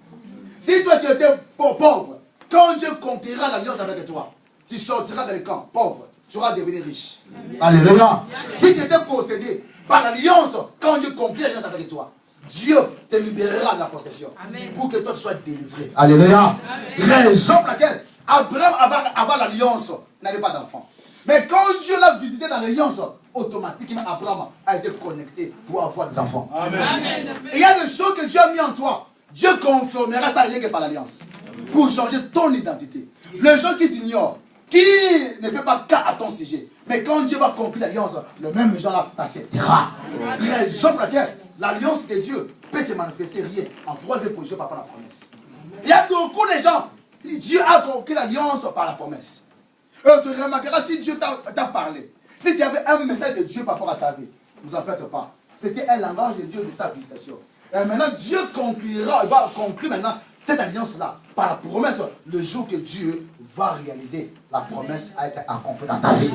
Si toi tu étais pauvre, quand Dieu conclura l'alliance avec toi, tu sortiras dans les camps pauvre. Tu vas devenir riche. Alléluia. Si tu étais possédé par l'alliance, quand Dieu conclut l'alliance avec toi, Dieu te libérera de la possession. Amen. Pour que toi tu sois délivré. Alléluia. Raison pour laquelle Abraham, avant l'alliance, n'avait pas d'enfant. Mais quand Dieu l'a visité dans l'alliance, automatiquement Abraham a été connecté pour avoir des enfants. Amen. Et il y a des choses que Dieu a mis en toi. Dieu confirmera ça rien que par l'alliance. Pour changer ton identité. Les gens qui t'ignorent, qui ne fait pas cas à ton sujet. Mais quand Dieu va conclure l'alliance, le même gens-là t'acceptera. Raison pour laquelle l'alliance de Dieu peut se manifester rien en troisième position par rapport à la promesse. Il y a beaucoup de gens, Dieu a conclu l'alliance par la promesse. Tu remarqueras si Dieu t'a parlé. Si tu avais un message de Dieu par rapport à ta vie, ne vous en faites pas. C'était un langage de Dieu de sa visitation. Et maintenant, Dieu conclura, il va conclure maintenant Cette alliance-là, par la promesse, le jour que Dieu va réaliser, la promesse a été accomplie dans ta vie.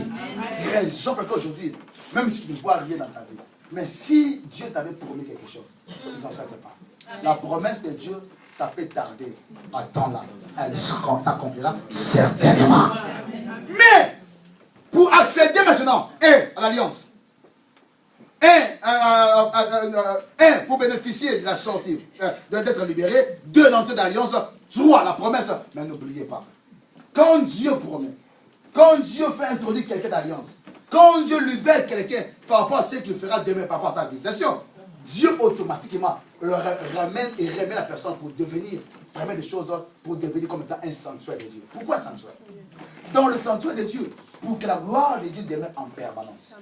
Raison pour laquelle aujourd'hui, même si tu ne vois rien dans ta vie, mais si Dieu t'avait promis quelque chose, ne t'en faites pas. La promesse de Dieu, ça peut tarder. Attends-la, elle s'accomplira certainement. Mais, pour accéder maintenant, à l'alliance, pour bénéficier de la sortie, d'être libéré, 2 d'entrée d'alliance, 3 la promesse. Mais n'oubliez pas, quand Dieu promet, quand Dieu fait introduire quelqu'un d'alliance, quand Dieu libère quelqu'un par rapport à ce qu'il fera demain, par rapport à sa visitation, Dieu automatiquement le ramène et remet la personne pour devenir, permet des choses pour devenir comme étant un sanctuaire de Dieu. Pourquoi sanctuaire? Dans le sanctuaire de Dieu, pour que la gloire de Dieu demeure en permanence.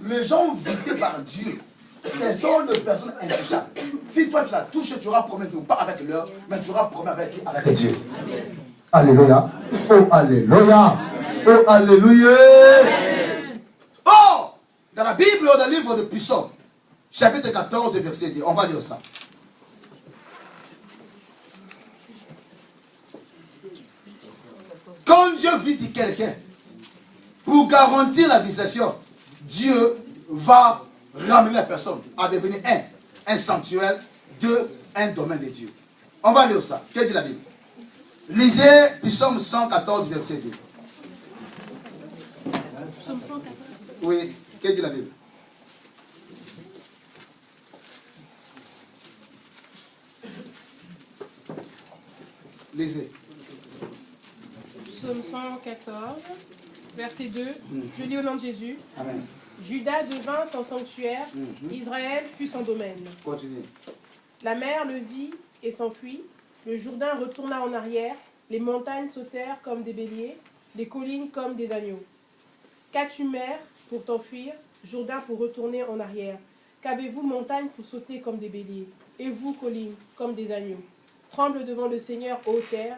Les gens visités par Dieu, ce sont des personnes intouchables. Si toi tu la touches, tu auras problème, non pas avec l'heure, mais tu auras problème avec qui? Avec Dieu. Amen. Alléluia. Oh, alléluia. Oh, alléluia. Oh, dans la Bible, dans le livre de Psaume, chapitre 14, verset 10, on va lire ça. Quand Dieu visite quelqu'un, pour garantir la visitation, Dieu va ramener la personne à devenir un sanctuaire, 2, un domaine de Dieu. On va lire ça. Qu'est-ce que dit la Bible? Lisez Psaume 114, verset 2. Psaume 114. Oui, qu'est-ce que dit la Bible? Lisez. Psaume 114, verset 2. Je lis au nom de Jésus. Amen. Judas devint son sanctuaire, Israël fut son domaine. Continue. La mer le vit et s'enfuit, le Jourdain retourna en arrière, les montagnes sautèrent comme des béliers, les collines comme des agneaux. Qu'as-tu, mer, pour t'enfuir, Jourdain pour retourner en arrière? Qu'avez-vous, montagne, pour sauter comme des béliers? Et vous, collines, comme des agneaux? Tremble devant le Seigneur, ô terre,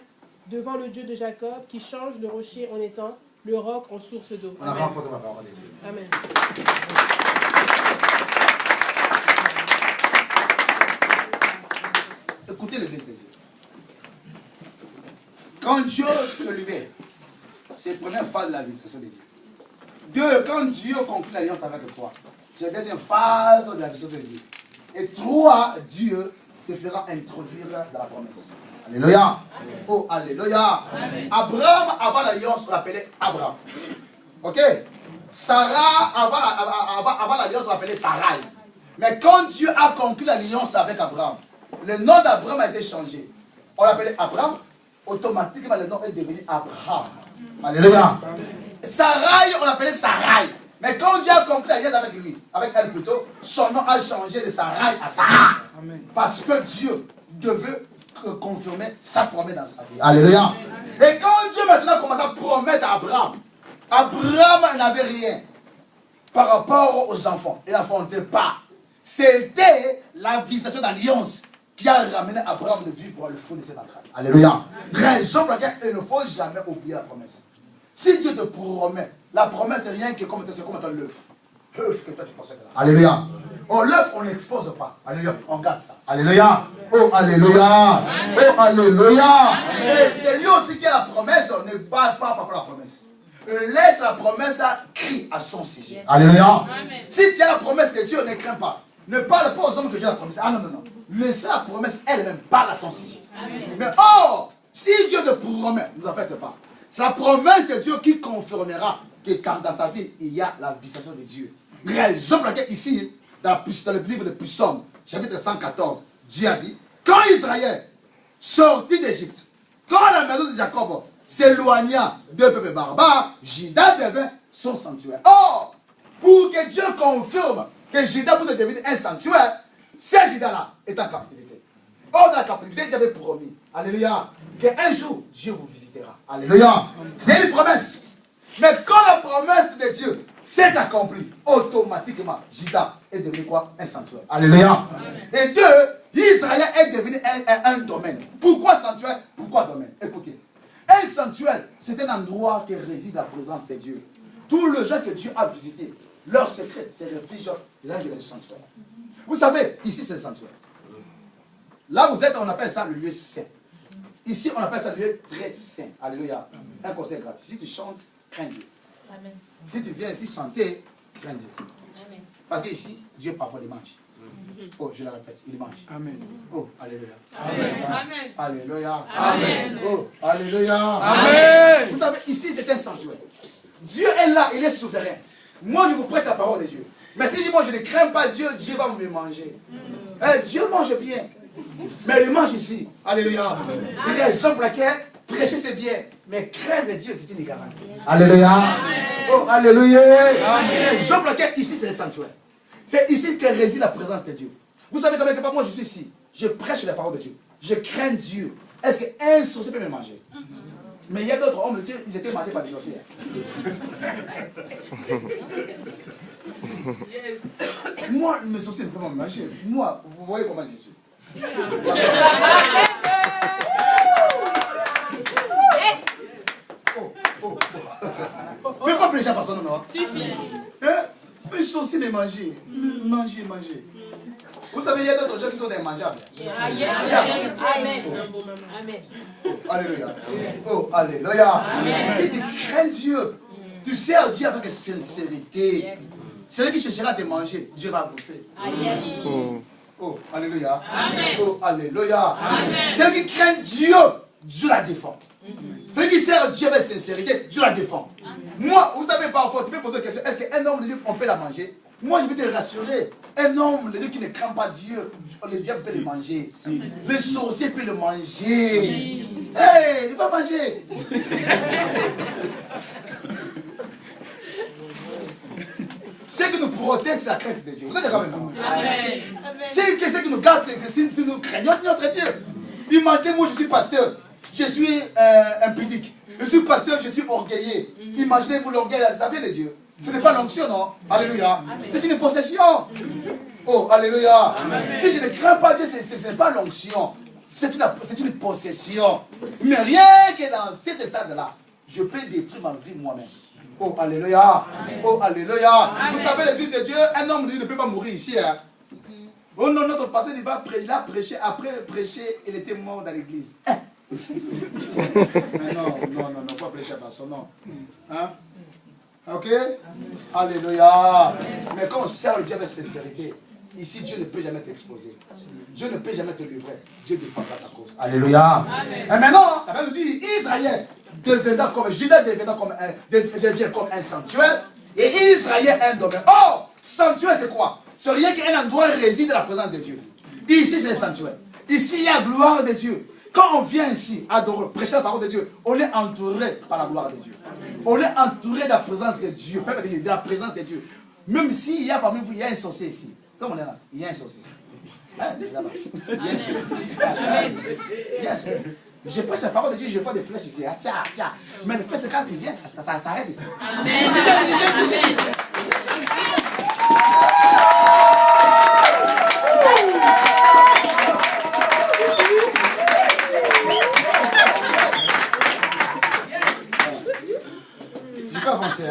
devant le Dieu de Jacob, qui change le rocher en étang, le roc en source d'eau. On a renforcé la parole de Dieu. Amen. Écoutez l'église de Dieu. Quand Dieu te libère, c'est la première phase de la visitation de Dieu. 2, quand Dieu conclut l'alliance avec toi, c'est la deuxième phase de la visitation de Dieu. Et 3, Dieu te fera introduire dans la promesse. Alléluia. Oh, alléluia. Amen. Abraham, avant l'alliance, on l'appelait Abraham. Ok? Sarah, avant l'alliance, on l'appelait Sarai. Mais quand Dieu a conclu l'alliance avec Abraham, le nom d'Abraham a été changé. On l'appelait Abraham. Automatiquement, le nom est devenu Abraham. Alléluia. Sarai, on l'appelait Sarai. Mais quand Dieu a conclu l'alliance avec lui, avec elle plutôt, son nom a changé de Sarai à Sarah. Amen. Parce que Dieu devait confirmer sa promesse dans sa vie. Alléluia. Et quand Dieu maintenant commence à promettre à Abraham, Abraham n'avait rien par rapport aux enfants. Il n'enfantait pas. C'était la visitation d'alliance qui a ramené Abraham de vie pour le fond de cette entraille. Alléluia. Raison pour laquelle il ne faut jamais oublier la promesse. Si Dieu te promet, la promesse c'est rien que comme l'œuf. L'œuf que toi tu possèdes. Alléluia. Oh, l'œuf, on n'expose pas. Alléluia. On garde ça. Alléluia. Oh, alléluia. Oh, alléluia. Et c'est lui aussi qui a la promesse. On ne bat pas par la promesse. Laisse la promesse crier à son sujet. Alléluia. Amen. Si tu as la promesse de Dieu, ne crains pas. Ne parle pas aux hommes que Dieu a la promesse. Ah non, non, non. Laisse la promesse elle-même parle à ton sujet. Amen. Mais oh, si Dieu te promet, ne vous en faites pas. C'est la promesse de Dieu qui confirmera que quand dans ta vie, il y a la visitation de Dieu. Raison pour laquelle ici, dans le livre de Psaume, chapitre 114, Dieu a dit, quand Israël sortit d'Égypte, quand la maison de Jacob s'éloigna d'un peuple barbare, Juda devint son sanctuaire. Or, pour que Dieu confirme que Juda peut devenir un sanctuaire, ce Juda-là est en captivité. Or, dans la captivité, Dieu avait promis, alléluia, qu'un jour, Dieu vous visitera. Alléluia. C'est une promesse. Mais quand la promesse de Dieu s'est accomplie, automatiquement, Juda est devenu quoi? Un sanctuaire. Alléluia. Et 2, Israël est devenu un domaine. Pourquoi sanctuaire? Pourquoi domaine? Écoutez. Un sanctuaire, c'est un endroit qui réside la présence de Dieu. Tous les gens que Dieu a visités, leur secret, c'est le refuge de l'ange du sanctuaire. Vous savez, ici c'est le sanctuaire. Là vous êtes, on appelle ça le lieu saint. Ici, on appelle ça lieu très saint. Alléluia. Un concert gratuit. Si tu chantes, crains Dieu. Amen. Si tu viens ici chanter, crains Dieu. Amen. Parce qu'ici, Dieu parfois il mange. Oh, je le répète, il mange. Amen. Oh, alléluia. Amen. Alléluia. Amen. Oh, alléluia. Amen. Vous savez, ici, c'est un sanctuaire. Dieu est là, il est souverain. Moi, je vous prête la parole de Dieu. Mais si moi, je ne crains pas Dieu, Dieu va me manger. Dieu mange bien. Mais il mange ici. Alléluia. Il y a Jean Plaquet, prêcher c'est bien. Mais craindre Dieu, c'est une garantie. Alléluia. Oh, alléluia. Jean Plaquet, ici, c'est le sanctuaire. C'est ici que réside la présence de Dieu. Vous savez combien de fois moi je suis ici, je prêche la parole de Dieu. Je crains Dieu. Est-ce qu'un sorcier peut me manger? Mais il y a d'autres hommes de Dieu, ils étaient mangés par des sorciers. Moi, mes sorciers ne peuvent pas me manger. Moi, vous voyez comment je suis. Mais pas plaisir par son nom, non? Si, si. Hein? Mais sorciers me manger. Manger. Vous savez, il y a d'autres gens qui sont des mangeables. Amen. Amen. Alléluia. Oh, alléluia. Si tu crains Dieu, tu sers Dieu avec sincérité. Celui qui cherchera à te manger, Dieu va bouffer. Oh, alléluia. Oh, alléluia. Celui qui craint Dieu, Dieu la défend. Celui qui sert Dieu avec sincérité, Dieu la défend. Moi, vous savez parfois, tu peux poser une question, est-ce qu'un homme de Dieu, on peut la manger? Moi, je vais te rassurer. Un homme de Dieu qui ne craint pas Dieu, le diable peut le manger. Le sorcier peut le manger. Hey, il va manger. Ce qui nous protège, c'est la crainte de Dieu. Vous êtes d'accord avec moi? Ce qui nous garde, c'est que si nous craignons notre Dieu. Imaginez, moi, je suis pasteur. Je suis impudique. Je suis pasteur, je suis orgueilleux. Imaginez-vous l'orgueil, ça vient de Dieu. Ce n'est pas l'onction, non? Alléluia. C'est une possession. Oh, alléluia. Si je ne crains pas Dieu, ce n'est pas l'onction. C'est une possession. Mais rien que dans cet stade-là, je peux détruire ma vie moi-même. Oh, alléluia. Oh, alléluia. Vous savez, l'église de Dieu, un homme de Dieu ne peut pas mourir ici. Hein? Oh non, notre pasteur, il a prêché. Après prêcher, il était mort dans l'église. Mais non, pas prêcher à personne, non. Hein? Ok? Alléluia. Mais quand on sert le Dieu avec sincérité, ici Dieu ne peut jamais t'exposer. Dieu ne peut jamais te livrer. Dieu défendra ta cause. Alléluia. Et maintenant, la Bible nous dit, Israël devient comme un sanctuaire et Israël un domaine. Oh, sanctuaire c'est quoi? C'est rien qu'un endroit réside la présence de Dieu. Ici c'est le sanctuaire. Ici il y a la gloire de Dieu. Quand on vient ici adorer, prêcher la parole de Dieu, on est entouré par la gloire de Dieu. On est entouré de la présence de Dieu, de la présence de Dieu. Même s'il y a parmi vous, il y a un sorcier ici. Comme on est là, il y a un sorcier. Hein? Là-bas. Il y a un sorcier. Il y a un sorcier. Je prêche la parole de Dieu, je vois des flèches ici. Ah, tiens. Mais le fait, c'est quand il vient, ça s'arrête ici. Amen. Je peux avancer.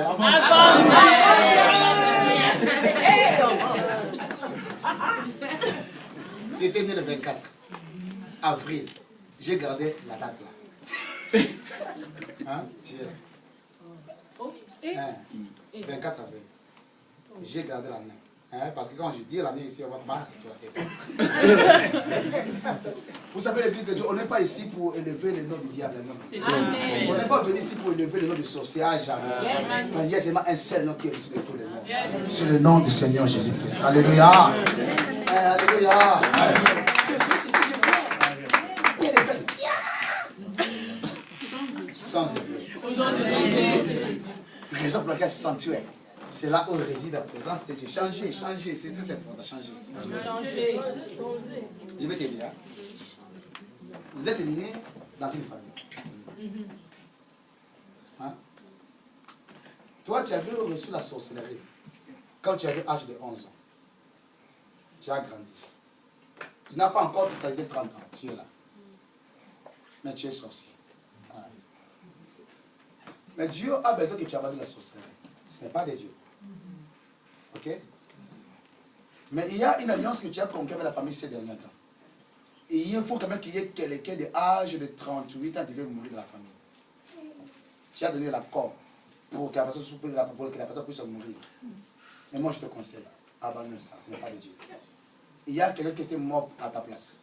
J'étais né le 24 avril. J'ai gardé la date là. Hein? 24 avril. J'ai gardé l'année. Hein? Parce que quand je dis l'année ici, on va pas Vous savez, l'église de Dieu, on n'est pas ici pour élever le nom du diable. Non. On n'est pas venu ici pour élever le nom du sorcier à jamais. Il y a seulement un seul nom qui est au-dessus de tous les noms. C'est le nom du Seigneur Jésus-Christ. Alléluia. Alléluia. Il y a des frères, sans effet. Raison pour laquelle sanctuaire. C'est là où réside la présence de Dieu. Changer, c'est très important, changer. Je vais te dire. Vous êtes nés dans une famille. Hein? Toi, tu avais reçu la sorcellerie quand tu avais l'âge de 11 ans. Tu as grandi. Tu n'as pas encore totalisé 30 ans. Tu es là. Mais tu es sorcier. Ouais. Mais Dieu a besoin que tu abandonnes la sorcellerie. Ce n'est pas de Dieu. Ok? Mais il y a une alliance que tu as conclue avec la famille ces derniers temps. il faut quand même qu'il y ait quelqu'un d'âge de 38 ans qui veut mourir dans la famille. Tu as donné l'accord pour que la personne puisse mourir. Mais moi, je te conseille, abandonne ça, ce n'est pas de Dieu. Il y a quelqu'un qui était mort à ta place,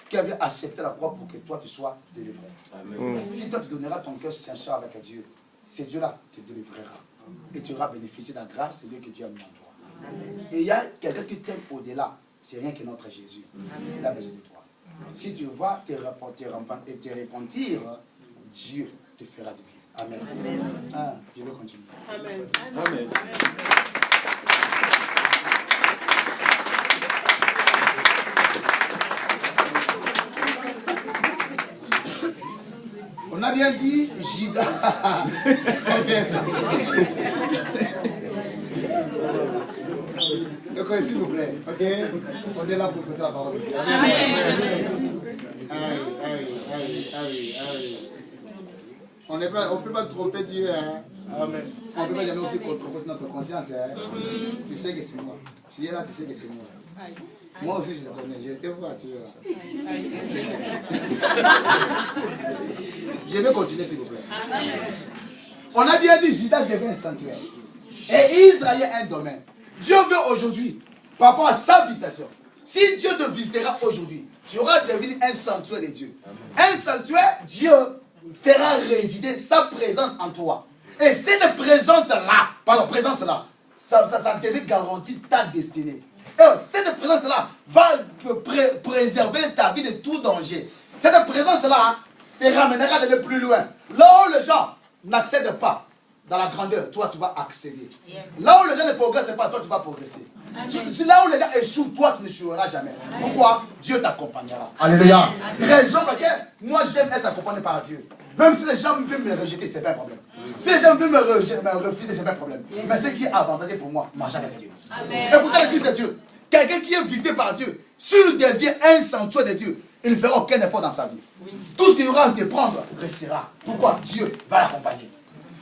qui avait accepté la croix pour que toi, tu sois délivré. Amen. Si toi, tu donneras ton cœur sincère avec Dieu, c'est Dieu-là qui te délivrera. Et tu auras bénéficié de la grâce de Dieu que Dieu a mis en toi. Amen. Et il y a quelqu'un qui t'aime au-delà. C'est rien que notre Jésus. Amen. Il a besoin de toi. Amen. Si tu vas te repentir, Dieu te fera du bien. Amen. Amen. Ah, je vais continuer. Amen. Amen. Amen. On a bien dit Judas. Donc, s'il vous plaît, ok? On est là pour écouter la parole de Dieu. On ne peut pas tromper Dieu. Hein? Amen. On ne peut pas jamais aussi tromper notre conscience. Hein? Tu sais que c'est moi. Tu es là, tu sais que c'est moi. Moi aussi, je te connais. Je te vois, tu es là. Je vais continuer, s'il vous plaît. On a bien dit Judas devient un sanctuaire. Et Israël un domaine. Dieu veut aujourd'hui, par rapport à sa visitation, si Dieu te visitera aujourd'hui, tu auras devenu un sanctuaire de Dieu. Un sanctuaire, Dieu fera résider sa présence en toi. Et cette présence-là, ça devait garantir ta destinée. Et cette présence-là va préserver ta vie de tout danger. Cette présence-là te ramènera d'aller plus loin. Là où les gens n'accèdent pas dans la grandeur, toi tu vas accéder. Yes. Là où les gens ne progressent pas, toi tu vas progresser. Là où les gens échouent, toi tu n'échoueras jamais. Amen. Pourquoi? Dieu t'accompagnera. Alléluia. Raison pour laquelle moi j'aime être accompagné par Dieu. Même si les gens veulent me rejeter, c'est pas un problème. Si les gens veulent me refuser, c'est pas un problème. Mais ce qui est avantageux pour moi, marcher avec Dieu. Écoutez l'église de Dieu. Quelqu'un qui est visité par Dieu, s'il devient un sanctuaire de Dieu, il ne fera aucun effort dans sa vie. Oui. Tout ce qu'il aura à te prendre restera. Pourquoi? Dieu va l'accompagner.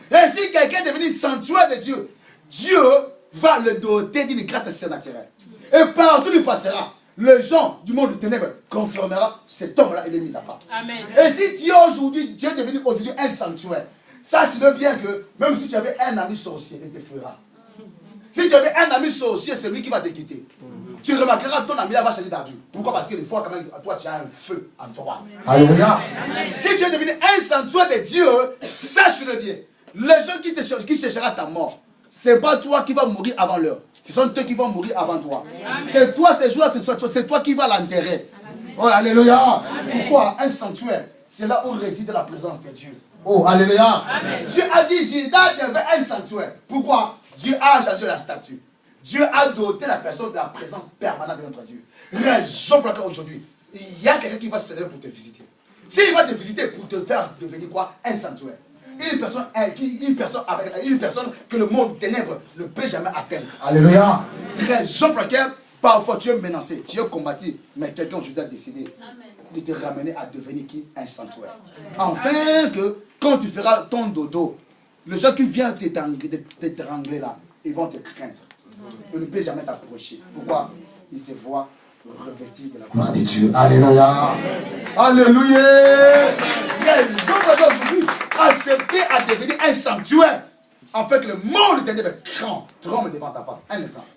Et si quelqu'un est devenu sanctuaire de Dieu, Dieu va le doter d'une grâce surnaturelle. Et partout où il passera, les gens du monde de ténèbres confirmera cet homme-là, il est mis à part. Amen. Et si tu es devenu aujourd'hui un sanctuaire, sache-le bien que même si tu avais un ami sorcier, il te fuira. Si tu avais un ami sorcier, c'est lui qui va te quitter. Tu remarqueras ton ami là va changer ta vie. Pourquoi? Parce que des fois, quand même, toi, tu as un feu en toi. Alléluia. Si tu es devenu un sanctuaire de Dieu, sache-le bien. Les gens qui chercheront ta mort, ce n'est pas toi qui vas mourir avant l'heure. Ce sont eux qui vont mourir avant toi. C'est toi, ces jours-là, c'est toi qui vas l'enterrer. Oh, alléluia. Pourquoi? Un sanctuaire, c'est là où réside la présence de Dieu. Oh, alléluia. Dieu a dit, Judas devait un sanctuaire. Pourquoi? Dieu a changé la statue. Dieu a doté la personne de la présence permanente de notre Dieu. Raison pour laquelle aujourd'hui, il y a quelqu'un qui va se lever pour te visiter. S'il va te visiter pour te faire devenir quoi? Un sanctuaire. Une personne que le monde ténèbres ne peut jamais atteindre. Alléluia. Raison pour laquelle, parfois tu es menacé, tu es combattu, mais quelqu'un aujourd'hui a décidé de te ramener à devenir qui? Un sanctuaire. Enfin que, quand tu feras ton dodo, les gens qui viennent t'étrangler là, ils vont te craindre. Ils ne peuvent jamais t'approcher. Pourquoi? Ils te voient revêtis de la gloire de Dieu. Alléluia. Alléluia. Ils ont aujourd'hui accepté à devenir un sanctuaire. En fait, le monde de ténèbres tremble devant ta face. Un exemple.